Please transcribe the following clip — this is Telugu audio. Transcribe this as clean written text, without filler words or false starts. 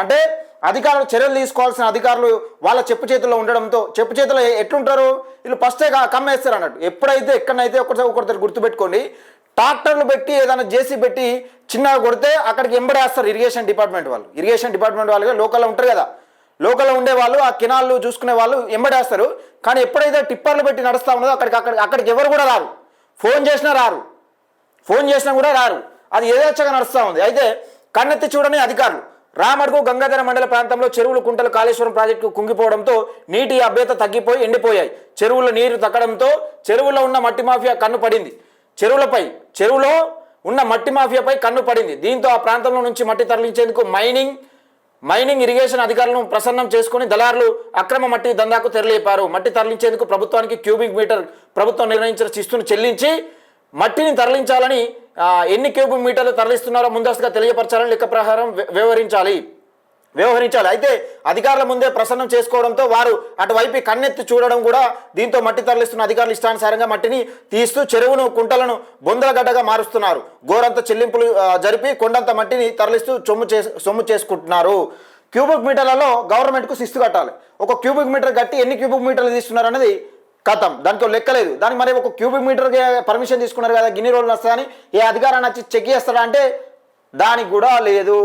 అంటే అధికారులు చర్యలు తీసుకోవాల్సిన అధికారులు వాళ్ళ చెప్పు చేతుల్లో ఉండడంతో చెప్పు చేతుల్లో ఎట్లుంటారు వీళ్ళు ఫస్టే కమ్మేస్తారు అన్నట్టు. ఎప్పుడైతే ఎక్కడైతే ఒకరితో గుర్తుపెట్టుకోండి, ట్రాక్టర్లు పెట్టి ఏదైనా జేసీ పెట్టి చిన్నగా కొడితే అక్కడికి ఎంబడేస్తారు ఇరిగేషన్ డిపార్ట్మెంట్ వాళ్ళు లోకల్లో ఉంటారు కదా, లోకల్లో ఉండే వాళ్ళు ఆ కెనాళ్ళు చూసుకునే వాళ్ళు ఎంబడేస్తారు. కానీ ఎప్పుడైతే టిప్పర్లు పెట్టి నడుస్తూ ఉన్నదో అక్కడికి ఎవరు కూడా రారు, ఫోన్ చేసినా కూడా రారు. అది యథేచ్ఛగా నడుస్తూ ఉంది. అయితే కన్నెత్తి చూడని అధికారులు. రామడుగు గంగాధర మండల ప్రాంతంలో చెరువులు కుంటలు కాళేశ్వరం ప్రాజెక్టు కుంగిపోవడంతో నీటి అభ్యత తగ్గిపోయి ఎండిపోయాయి. చెరువుల నీరు తగ్గడంతో చెరువులో ఉన్న మట్టి మాఫియా కన్ను పడింది. చెరువులో ఉన్న మట్టి మాఫియాపై కన్ను పడింది. దీంతో ఆ ప్రాంతంలో నుంచి మట్టి తరలించేందుకు మైనింగ్ ఇరిగేషన్ అధికారులను ప్రసన్నం చేసుకుని దళారులు అక్రమ మట్టి దందాకు తెరలేపారు. మట్టి తరలించేందుకు ప్రభుత్వానికి క్యూబిక్ మీటర్ ప్రభుత్వం నిర్ణయించిన శిస్తును చెల్లించి మట్టిని తరలించాలని, ఎన్ని క్యూబిక్ మీటర్లు తరలిస్తున్నారో ముందస్తుగా తెలియపరచాలని లెక్క ప్రకారం వ్యవహరించాలి. అయితే అధికారుల ముందే ప్రసన్నం చేసుకోవడంతో వారు అటువైపు కన్నెత్తి చూడడం కూడా, దీంతో మట్టి తరలిస్తున్న అధికారులు ఇష్టానుసారంగా మట్టిని తీస్తూ చెరువును కుంటలను బొందలగడ్డగా మారుస్తున్నారు. గోరంత చెల్లింపులు జరిపి కొండంత మట్టిని తరలిస్తూ సొమ్ము చేసుకుంటున్నారు. క్యూబిక్ మీటర్లలో గవర్నమెంట్కు శిస్తు కట్టాలి. ఒక క్యూబిక్ మీటర్ కట్టి ఎన్ని క్యూబిక్ మీటర్లు తీస్తున్నారు అనేది కథం, దానికి లెక్కలేదు. దానికి మరి ఒక క్యూబిక్ మీటర్కి పర్మిషన్ తీసుకున్నారు కదా, గిన్ని రోజులు వస్తుందని ఏ అధికారాన్ని వచ్చి చెక్ చేస్తాడా అంటే దానికి కూడా లేదు.